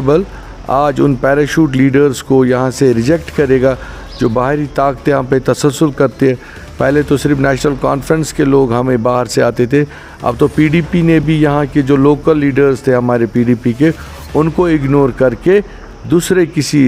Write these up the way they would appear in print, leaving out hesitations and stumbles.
बल आज उन पैराशूट लीडर्स को यहाँ से रिजेक्ट करेगा जो बाहरी ताकतें यहाँ पे तसल्सल करते हैं। पहले तो सिर्फ नेशनल कॉन्फ्रेंस के लोग हमें बाहर से आते थे, अब तो पीडीपी ने भी यहाँ के जो लोकल लीडर्स थे हमारे पीडीपी के, उनको इग्नोर करके दूसरे किसी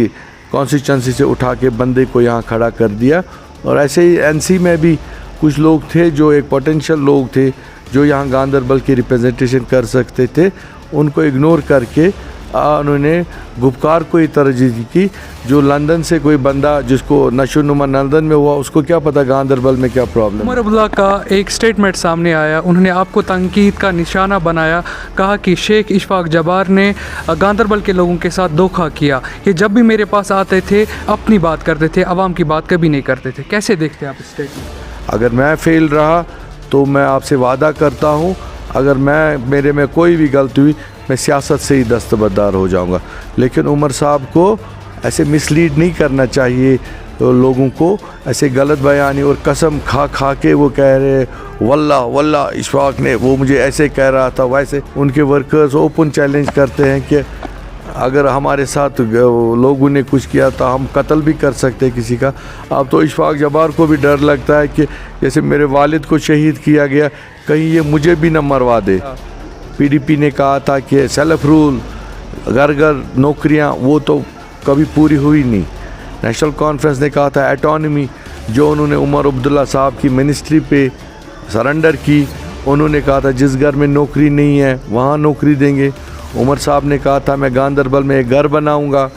कॉन्स्टिट्यूंसी से उठा के बंदे को यहाँ खड़ा कर दिया। और ऐसे ही एनसी में भी कुछ लोग थे जो एक पोटेंशियल लोग थे जो यहाँ गांदरबल की रिप्रेजेंटेशन कर सकते थे, उनको इग्नोर करके उन्होंने गुपकार को ही तरजीह दी कि जो लंदन से कोई बंदा जिसको नशोनुमा लंदन में हुआ उसको क्या पता गांदरबल में क्या प्रॉब्लम। उमर अब्दुल्ला का एक स्टेटमेंट सामने आया, उन्होंने आपको तनकीद का निशाना बनाया, कहा कि शेख इशफाक जबार ने गांदरबल के लोगों के साथ धोखा किया। ये जब भी मेरे पास आते थे अपनी बात करते थे, आवाम की बात कभी नहीं करते थे। कैसे देखते हैं आप इस स्टेटमेंट? अगर मैं फेल रहा तो मैं आपसे वादा करता हूँ, अगर मेरे में कोई भी गलती हुई मैं सियासत से ही दस्तबरदार हो जाऊंगा। लेकिन उमर साहब को ऐसे मिसलीड नहीं करना चाहिए, तो लोगों को ऐसे गलत बयानी और कसम खा खा के वो कह रहे वल्लाह वल्लाह इशफाक ने वो मुझे ऐसे कह रहा था वैसे। उनके वर्कर्स ओपन चैलेंज करते हैं कि अगर हमारे साथ लोगों ने कुछ किया तो हम कत्ल भी कर सकते हैं किसी का। अब तो इशफाक जबार को भी डर लगता है कि जैसे मेरे वालिद को शहीद किया गया, कहीं ये मुझे भी न मरवा दे। पीडीपी ने कहा था कि सेल्फ रूल घर घर नौकरियां, वो तो कभी पूरी हुई नहीं। नेशनल कॉन्फ्रेंस ने कहा था एटॉनमी, जो उन्होंने उमर अब्दुल्ला साहब की मिनिस्ट्री पे सरेंडर की। उन्होंने कहा था जिस घर में नौकरी नहीं है वहाँ नौकरी देंगे। उमर साहब ने कहा था मैं गांदरबल में एक घर बनाऊँगा,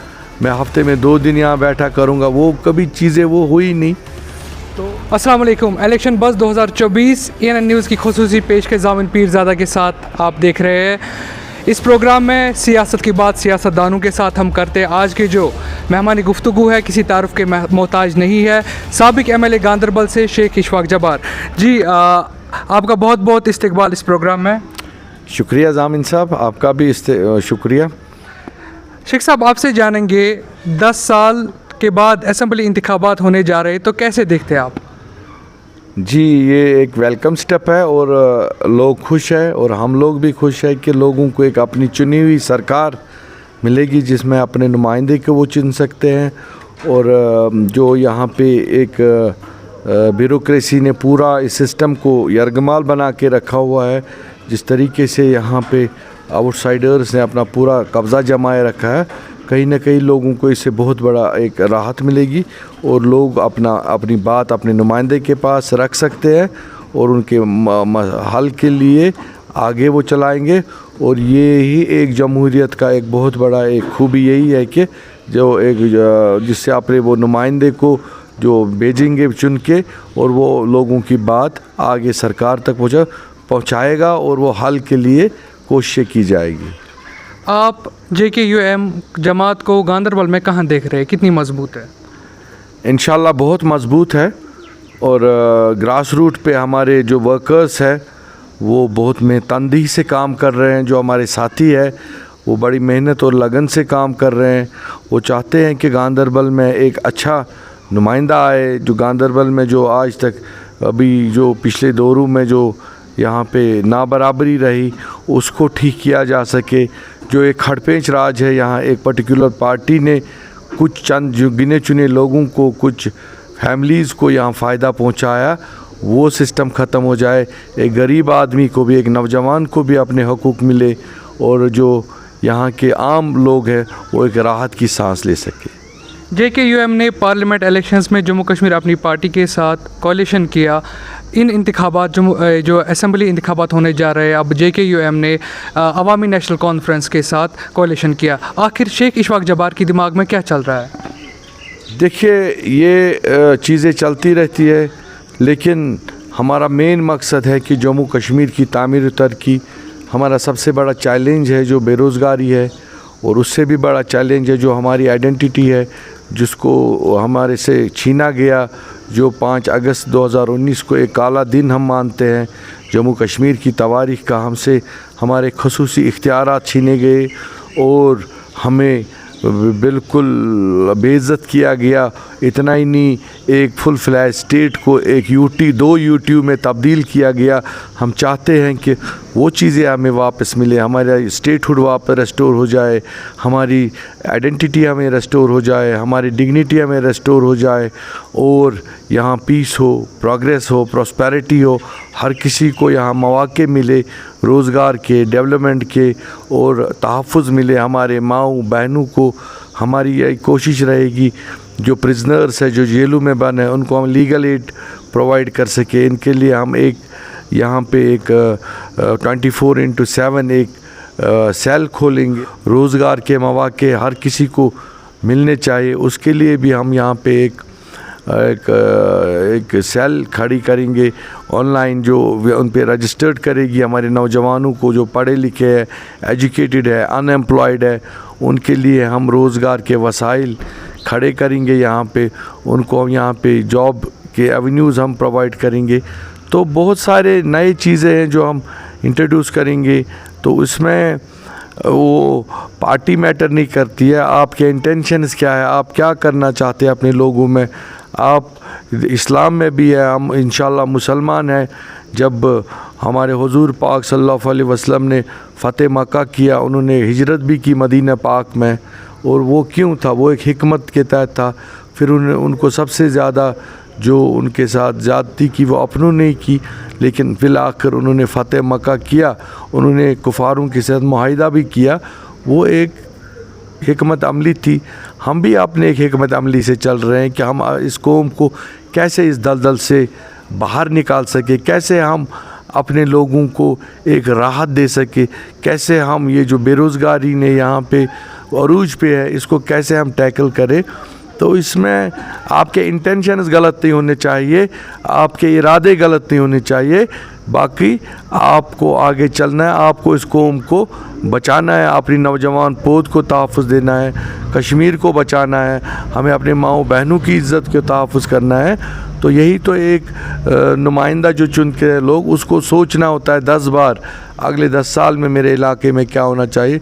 मैं हफ्ते में 2 दिन यहाँ बैठा करूँगा, वो कभी चीज़ें वो हुई नहीं। तो अस्सलाम वालेकुम, इलेक्शन बज़ 2024 ENN न्यूज़ की खुसूसी पेश के जामिन पीरज़ादा के साथ आप देख रहे हैं। इस प्रोग्राम में सियासत की बात सियासतदानों के साथ हम करते हैं। आज के जो मेहमानी गुफ्तगू है किसी तारुफ के मोहताज नहीं है, साबिक MLA गांदरबल से शेख इशफाक जबार जी। आपका बहुत बहुत इस्तकबाल इस प्रोग्राम में। शुक्रिया जामिन साहब, आपका भी शुक्रिया। शेख साहब, आपसे जानेंगे 10 साल के बाद असेंबली इंतखाबात होने जा रहे, तो कैसे देखते हैं आप? जी, ये एक वेलकम स्टेप है और लोग खुश हैं और हम लोग भी खुश हैं कि लोगों को एक अपनी चुनी हुई सरकार मिलेगी जिसमें अपने नुमाइंदे को वो चुन सकते हैं। और जो यहाँ पे एक ब्यूरोक्रेसी ने पूरा इस सिस्टम को यरगमाल बना के रखा हुआ है, जिस तरीके से यहाँ पे आउटसाइडर्स ने अपना पूरा कब्ज़ा जमाए रखा है, कहीं ना कहीं लोगों को इससे बहुत बड़ा एक राहत मिलेगी और लोग अपनी बात अपने नुमाइंदे के पास रख सकते हैं और उनके हल के लिए आगे वो चलाएंगे। और ये ही एक जमहूरियत का एक बहुत बड़ा एक खूबी यही है कि जो एक जिससे अपने वो नुमाइंदे को जो भेजेंगे चुन के और वो लोगों की बात आगे सरकार तक पहुँचाएगा और वो हल के लिए कोशिशें की जाएगी। आप JKUM जमात को गांदरबल में कहाँ देख रहे हैं, कितनी मजबूत है? इंशाल्लाह बहुत मजबूत है और ग्रास रूट पे हमारे जो वर्कर्स हैं वो बहुत तनदेही से काम कर रहे हैं। जो हमारे साथी है वो बड़ी मेहनत और लगन से काम कर रहे हैं। वो चाहते हैं कि गांदरबल में एक अच्छा नुमाइंदा आए, जो गांदरबल में जो आज तक अभी जो पिछले दौरों में जो यहाँ पे नाबराबरी रही उसको ठीक किया जा सके। जो एक खड़पेंच राज है यहाँ, एक पर्टिकुलर पार्टी ने कुछ चंद जो गिने चुने लोगों को, कुछ फैमिलीज़ को यहाँ फ़ायदा पहुँचाया, वो सिस्टम ख़त्म हो जाए। एक गरीब आदमी को भी, एक नौजवान को भी अपने हकूक़ मिले और जो यहाँ के आम लोग हैं वो एक राहत की सांस ले सके। JKUM ने पार्लियामेंट इलेक्शंस में जम्मू कश्मीर अपनी पार्टी के साथ कोalition किया। इन इंतखाबात जो असेंबली इंतखाबात होने जा रहे हैं, अब JKUM ने अवामी नेशनल कॉन्फ्रेंस के साथ कोalition किया। आखिर शेख इशफाक जबार की दिमाग में क्या चल रहा है? देखिए, ये चीज़ें चलती रहती है, लेकिन हमारा मेन मकसद है कि जम्मू कश्मीर की तामीर और तरक्की। हमारा सबसे बड़ा चैलेंज है जो बेरोज़गारी है और उससे भी बड़ा चैलेंज है जो हमारी आइडेंटिटी है, जिसको हमारे से छीना गया। जो 5 अगस्त 2019 को एक काला दिन हम मानते हैं, जम्मू कश्मीर की तवारीख़ का हमसे हमारे खसूसी इख्तियारात छीने गए और हमें बिल्कुल बेइज्जत किया गया। इतना ही नहीं, एक फुल फ्लैश स्टेट को एक यूटी 2 यूटी में तब्दील किया गया। हम चाहते हैं कि वो चीज़ें हमें वापस मिले, हमारा स्टेटहुड वापस रेस्टोर हो जाए, हमारी आइडेंटिटी हमें रेस्टोर हो जाए, हमारी डिग्निटी हमें रेस्टोर हो जाए और यहाँ पीस हो, प्रोग्रेस हो, प्रॉस्पेरिटी हो, हर किसी को यहाँ मौके मिले रोज़गार के, डेवलपमेंट के और तहफ़्फ़ुज़ मिले हमारे माँओं बहनों को। हमारी यही कोशिश रहेगी जो प्रिजनर्स है, जो जेलों में बंद है, उनको हम लीगल एड प्रोवाइड कर सके। इनके लिए हम एक यहाँ पे एक 24/7 एक सेल खोलेंगे। रोज़गार के मौके हर किसी को मिलने चाहिए, उसके लिए भी हम यहाँ पे एक सेल खड़ी करेंगे ऑनलाइन, जो उन पे रजिस्टर्ड करेगी हमारे नौजवानों को जो पढ़े लिखे हैं, एजुकेटेड है, अनएम्प्लॉयड है, उनके लिए हम रोज़गार के वसाइल खड़े करेंगे। यहाँ पे उनको हम यहाँ पे जॉब के एवेन्यूज़ हम प्रोवाइड करेंगे। तो बहुत सारे नए चीज़ें हैं जो हम इंट्रोड्यूस करेंगे। तो उसमें वो पार्टी मैटर नहीं करती है, आपके इंटेंशंस क्या है, आप क्या करना चाहते हैं अपने लोगों में। आप इस्लाम में भी है, हम इंशाल्लाह मुसलमान हैं। जब हमारे हुजूर पाक सल्लल्लाहु अलैहि वसल्लम ने फ़तेह मक्का किया, उन्होंने हिजरत भी की मदीना पाक में, और वो क्यों था, वो एक हिकमत के तहत था। फिर उनको सबसे ज़्यादा जो उनके साथ ज़्यादती की वो अपनों ने की, लेकिन फिर आखिर उन्होंने फ़तेह मक्का किया, उन्होंने कुफारों के साथ मुआहिदा भी किया। वो एक हिकमत अमली थी। हम भी अपने एक हिकमत अमली से चल रहे हैं कि हम इस कौम को कैसे इस दलदल से बाहर निकाल सके, कैसे हम अपने लोगों को एक राहत दे सके, कैसे हम ये जो बेरोज़गारी ने यहाँ पे अरूज पे है, इसको कैसे हम टैकल करें। तो इसमें आपके इंटेंशंस गलत नहीं होने चाहिए, आपके इरादे गलत नहीं होने चाहिए। बाकी आपको आगे चलना है, आपको इस कौम को बचाना है, अपनी नौजवान पौध को तहफ़्फ़ुज़ देना है, कश्मीर को बचाना है, हमें अपने माँओं बहनों की इज़्ज़त को तहफ़्फ़ुज़ करना है। तो यही तो एक नुमाइंदा जो चुनते हैं लोग, उसको सोचना होता है 10 बार अगले 10 साल में मेरे इलाके में क्या होना चाहिए।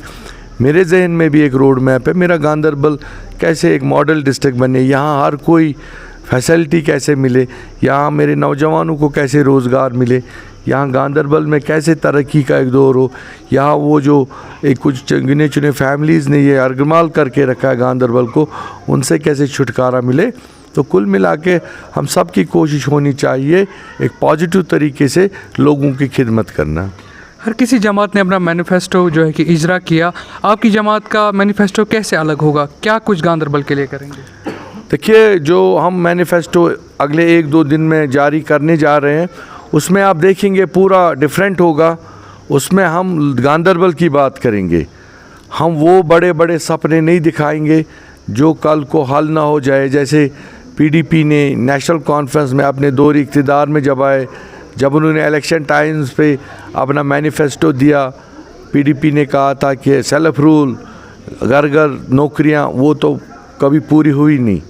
मेरे जहन में भी एक रोड मैप है, मेरा गांदरबल कैसे एक मॉडल डिस्ट्रिक्ट बने, यहाँ हर कोई फैसिलिटी कैसे मिले, यहाँ मेरे नौजवानों को कैसे रोज़गार मिले, यहाँ गांदरबल में कैसे तरक्की का एक दौर हो, यहाँ वो जो एक कुछ गिने चुने फैमिलीज़ ने ये अर्गमाल करके रखा है गांदरबल को, उनसे कैसे छुटकारा मिले। तो कुल मिला के हम सब की कोशिश होनी चाहिए एक पॉजिटिव तरीके से लोगों की खिदमत करना। हर किसी जमात ने अपना मैनिफेस्टो जो है कि इजरा किया, आपकी जमात का मैनिफेस्टो कैसे अलग होगा, क्या कुछ गांदरबल के लिए करेंगे? देखिए, जो हम मैनिफेस्टो अगले 1-2 दिन में जारी करने जा रहे हैं, उसमें आप देखेंगे पूरा डिफरेंट होगा। उसमें हम गांदरबल की बात करेंगे, हम वो बड़े बड़े सपने नहीं दिखाएंगे जो कल को हल ना हो जाए। जैसे पीडीपी ने नेशनल कॉन्फ्रेंस में अपने दौर इक़्तिदार में जब आए, जब उन्होंने इलेक्शन टाइम्स पे अपना मैनिफेस्टो दिया, पीडीपी ने कहा था कि सेल्फ रूल, घर घर नौकरियां, वो तो कभी पूरी हुई नहीं।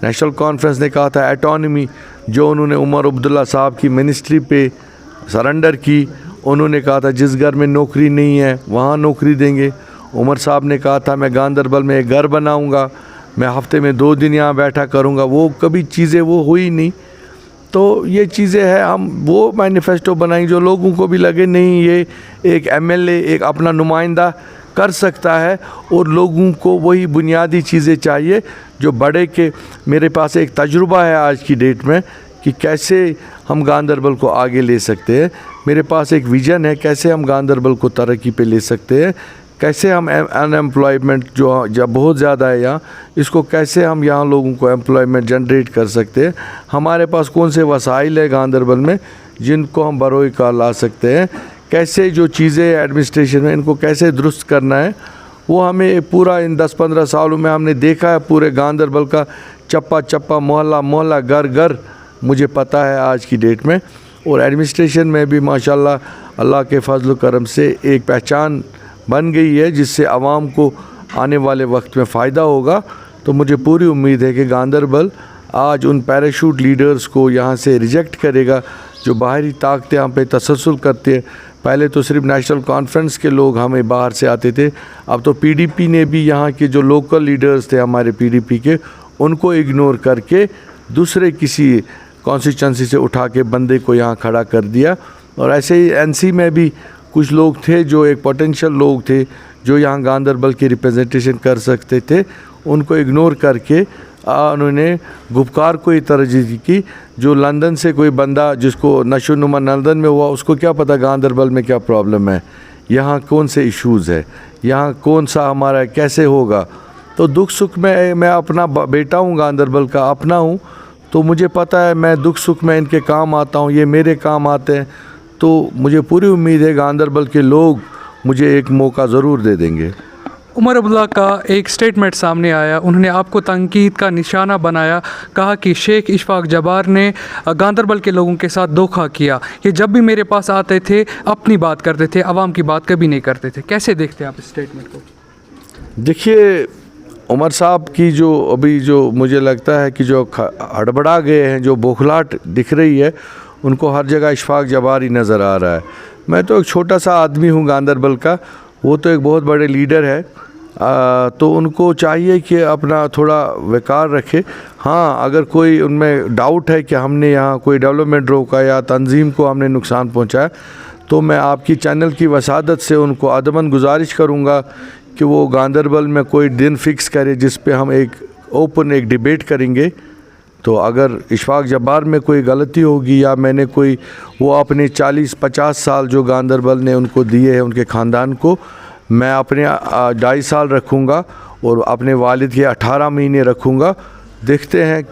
नेशनल कॉन्फ्रेंस ने कहा था एटॉनमी, जो उन्होंने उमर अब्दुल्ला साहब की मिनिस्ट्री पे सरेंडर की। उन्होंने कहा था जिस घर में नौकरी नहीं है वहाँ नौकरी देंगे। उमर साहब ने कहा था मैं गांदरबल में एक घर बनाऊँगा, मैं हफ्ते में 2 दिन यहाँ बैठा करूँगा। वो कभी चीज़ें वो हुई नहीं। तो ये चीज़ें हैं, हम वो मैनिफेस्टो बनाएंगे जो लोगों को भी लगे नहीं ये एक एमएलए एक अपना नुमाइंदा कर सकता है, और लोगों को वही बुनियादी चीज़ें चाहिए जो बड़े के। मेरे पास एक तजुर्बा है आज की डेट में कि कैसे हम गांदरबल को आगे ले सकते हैं। मेरे पास एक विज़न है कैसे हम गांदरबल को तरक्की पे ले सकते हैं, कैसे हम अनएम्प्लॉयमेंट जो जब बहुत ज़्यादा है यहाँ, इसको कैसे हम यहाँ लोगों को एम्प्लॉयमेंट जनरेट कर सकते हैं। हमारे पास कौन से वसाइल है गांदरबल में जिनको हम बरोए का ला सकते हैं, कैसे जो चीज़ें एडमिनिस्ट्रेशन में इनको कैसे दुरुस्त करना है, वो हमें पूरा इन 10-15 सालों में हमने देखा है। पूरे गांदरबल का चप्पा चप्पा, मोहल्ला मोहल्ला, घर घर मुझे पता है आज की डेट में। और एडमिनिस्ट्रेशन में भी माशाल्लाह अल्लाह के फजल करम से एक पहचान बन गई है जिससे आवाम को आने वाले वक्त में फ़ायदा होगा। तो मुझे पूरी उम्मीद है कि गांदरबल आज उन पैराशूट लीडर्स को यहाँ से रिजेक्ट करेगा जो बाहरी ताकतें यहाँ पे तसलसल करते हैं। पहले तो सिर्फ नेशनल कॉन्फ्रेंस के लोग हमें बाहर से आते थे, अब तो पीडीपी ने भी यहाँ के जो लोकल लीडर्स थे हमारे पीडीपी के, उनको इग्नोर करके दूसरे किसी कॉन्स्टिट्यूंसी से उठा के बंदे को यहाँ खड़ा कर दिया। और ऐसे ही एनसी में भी कुछ लोग थे जो एक पोटेंशियल लोग थे जो यहाँ गांदरबल की रिप्रेजेंटेशन कर सकते थे, उनको इग्नोर करके उन्होंने गुपकार को ही तरजीह की। जो लंदन से कोई बंदा जिसको नशोनुमा लंदन में हुआ, उसको क्या पता गांदरबल में क्या प्रॉब्लम है, यहाँ कौन से इश्यूज़ है, यहाँ कौन सा हमारा कैसे होगा। तो दुख सुख में मैं अपना बेटा हूँ, गांदरबल का अपना हूँ, तो मुझे पता है मैं दुख सुख में इनके काम आता हूँ, ये मेरे काम आते हैं। तो मुझे पूरी उम्मीद है गांदरबल के लोग मुझे एक मौका ज़रूर दे देंगे। उमर अब्दुल्ला का एक स्टेटमेंट सामने आया, उन्होंने आपको तनकीद का निशाना बनाया, कहा कि शेख इशफाक जब्बार ने गांदरबल के लोगों के साथ धोखा किया, ये जब भी मेरे पास आते थे अपनी बात करते थे, आवाम की बात कभी नहीं करते थे। कैसे देखते हैं आप इस स्टेटमेंट को? देखिए, उमर साहब की जो अभी जो मुझे लगता है कि जो हड़बड़ा गए हैं, जो बौखलाहट दिख रही है, उनको हर जगह इशफाक जब्बार ही नज़र आ रहा है। मैं तो एक छोटा सा आदमी हूँ गांदरबल का, वो तो एक बहुत बड़े लीडर है। तो उनको चाहिए कि अपना थोड़ा वक़ार रखे। हाँ, अगर कोई उनमें डाउट है कि हमने यहाँ कोई डेवलपमेंट रोका या तंजीम को हमने नुकसान पहुँचाया, तो मैं आपकी चैनल की वसादत से उनको अदमन गुजारिश करूँगा कि वो गांदरबल में कोई दिन फ़िक्स करे जिस पे हम एक ओपन एक डिबेट करेंगे। तो अगर इशफाक जब्बार में कोई गलती होगी या मैंने कोई, वो अपने 40-50 साल जो गांदरबल ने उनको दिए हैं उनके ख़ानदान को, मैं अपने 2.5 साल रखूँगा और अपने वालिद के 18 महीने रखूँगा। देखते हैं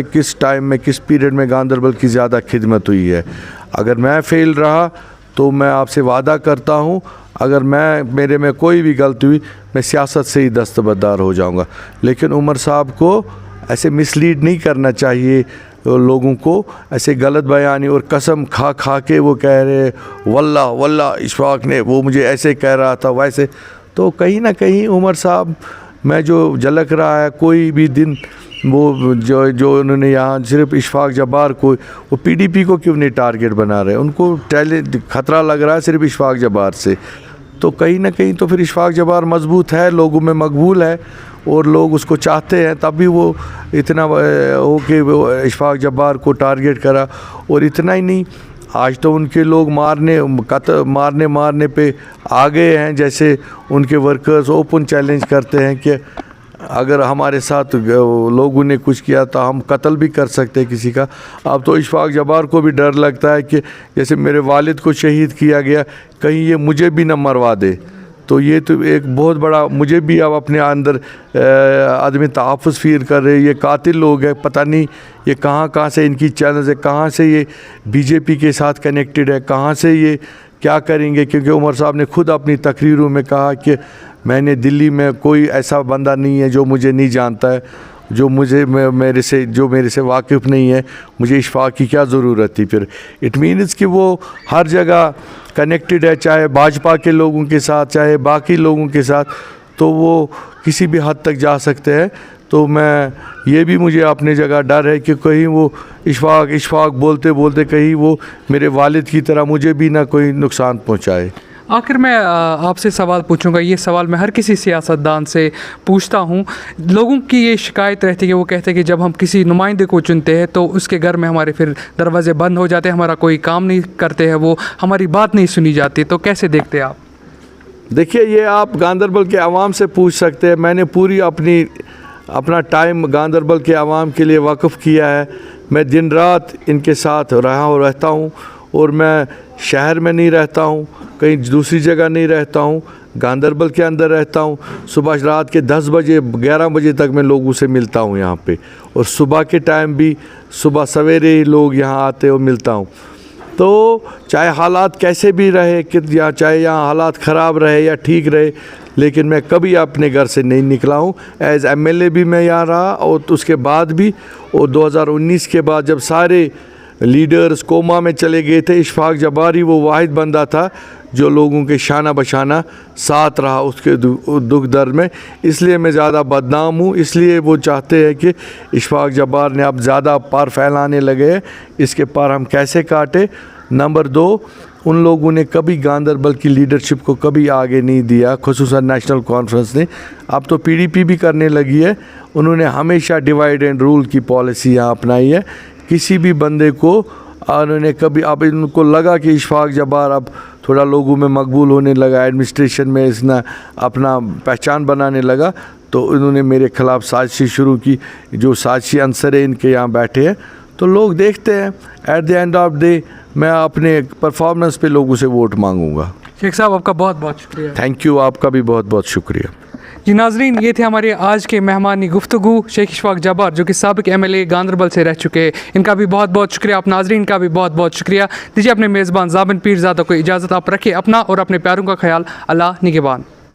किस टाइम में, किस पीरियड में गांदरबल की ज़्यादा खिदमत हुई है। अगर मैं फ़ेल रहा तो मैं आपसे वादा करता हूँ, अगर मेरे में कोई भी गलती हुई, मैं सियासत से ही दस्तबरदार हो जाऊँगा। लेकिन उमर साहब को ऐसे मिसलीड नहीं करना चाहिए लोगों को, ऐसे गलत बयानी और कसम खा खा के वो कह रहे वल्लाह वल्लाह इशफाक ने वो मुझे ऐसे कह रहा था वैसे। तो कहीं ना कहीं उमर साहब में जो झलक रहा है, कोई भी दिन वो जो उन्होंने यहाँ सिर्फ इशफाक जब्बार को, वो पीडीपी को क्यों नहीं टारगेट बना रहे, उनको खतरा लग रहा है सिर्फ इशफाक जब्बार से। तो कहीं ना कहीं तो फिर इशफाक जब्बार मजबूत है, लोगों में मकबूल है और लोग उसको चाहते हैं, तभी वो इतना हो कि वो इशफाक जब्बार को टारगेट करा। और इतना ही नहीं, आज तो उनके लोग मारने पे आ गए हैं। जैसे उनके वर्कर्स ओपन चैलेंज करते हैं कि अगर हमारे साथ लोगों ने कुछ किया तो हम कत्ल भी कर सकते हैं किसी का। अब तो इशफाक जब्बार को भी डर लगता है कि जैसे मेरे वालिद को शहीद किया गया, कहीं ये मुझे भी न मरवा दे। तो ये तो एक बहुत बड़ा, मुझे भी अब अपने अंदर आदमी तहफ़्फ़ुज़ फील कर रहे, ये कातिल लोग हैं, पता नहीं ये कहाँ से इनकी चैनल्स है, कहाँ से ये बीजेपी के साथ कनेक्टेड है, कहाँ से ये क्या करेंगे। क्योंकि उमर साहब ने खुद अपनी तकरीरों में कहा कि मैंने दिल्ली में कोई ऐसा बंदा नहीं है जो मुझे नहीं जानता है, जो मेरे से वाकिफ़ नहीं है, मुझे इशफाक की क्या ज़रूरत थी। फिर इट मीन्स कि वो हर जगह कनेक्टेड है, चाहे भाजपा के लोगों के साथ, चाहे बाकी लोगों के साथ, तो वो किसी भी हद तक जा सकते हैं। तो ये भी मुझे अपनी जगह डर है कि कहीं वो इशफाक बोलते बोलते कहीं वो मेरे वालिद की तरह मुझे भी ना कोई नुकसान पहुँचाए। आखिर मैं आपसे सवाल पूछूंगा, ये सवाल मैं हर किसी सियासतदान से पूछता हूँ। लोगों की ये शिकायत रहती है कि वो कहते हैं कि जब हम किसी नुमाइंदे को चुनते हैं तो उसके घर में हमारे फिर दरवाजे बंद हो जाते हैं, हमारा कोई काम नहीं करते हैं, वो हमारी बात नहीं सुनी जाती। तो कैसे देखते हैं आप? देखिए, ये आप गांदरबल के आवाम से पूछ सकते हैं। मैंने पूरी अपना टाइम गांदरबल के आवाम के लिए वक़्फ़ किया है। मैं दिन रात इनके साथ रहता हूँ और मैं शहर में नहीं रहता हूँ, कहीं दूसरी जगह नहीं रहता हूँ, गांदरबल के अंदर रहता हूँ। सुबह रात के 10 बजे 11 बजे तक मैं लोगों से मिलता हूँ यहाँ पे, और सुबह के टाइम भी सुबह सवेरे ही लोग यहाँ आते और मिलता हूँ। तो चाहे हालात कैसे भी रहे कि या चाहे यहाँ हालात ख़राब रहे या ठीक रहे, लेकिन मैं कभी अपने घर से नहीं निकला हूँ। एज़ एमएलए भी मैं यहाँ रहा और उसके बाद भी, और 2019 के बाद जब सारे लीडर्स कोमा में चले गए थे, इशफाक जब्बार ही वो वाहिद बंदा था जो लोगों के शाना बशाना साथ रहा उसके दुख दर्द में। इसलिए मैं ज़्यादा बदनाम हूँ, इसलिए वो चाहते हैं कि इशफाक जब्बार ने अब ज़्यादा पार फैलाने लगे हैं, इसके पार हम कैसे काटें। नंबर 2, उन लोगों ने कभी गांदरबल की लीडरशिप को कभी आगे नहीं दिया, खुसूसन नेशनल कॉन्फ्रेंस ने। अब तो पीडीपी भी करने लगी है। उन्होंने हमेशा डिवाइड एंड रूल की पॉलिसी यहाँ अपनाई है। किसी भी बंदे को उन्होंने कभी, अब इनको लगा कि इशफाक जब्बार अब थोड़ा लोगों में मकबूल होने लगा, एडमिनिस्ट्रेशन में इसने अपना पहचान बनाने लगा, तो इन्होंने मेरे ख़िलाफ़ साजिश शुरू की। जो साजिशी अंसर है इनके यहाँ बैठे हैं, तो लोग देखते हैं। At the end of day मैं अपने परफॉर्मेंस पे लोगों से वोट मांगूंगा। शेख साहब आपका बहुत बहुत शुक्रिया। थैंक यू, आपका भी बहुत बहुत शुक्रिया। जी नाजरीन, ये थे हमारे आज के मेहमानी गुफ्तगू शेख इशफाक जब्बार, जो कि साबिक MLA गांदरबल से रह चुके हैं। इनका भी बहुत बहुत शुक्रिया। आप नाजरीन का भी बहुत बहुत शुक्रिया। दीजिए अपने मेज़बान ज़ाबिन पीरज़ादा को इजाज़त। आप रखें अपना और अपने प्यारों का ख्याल। अल्लाह निगहबान।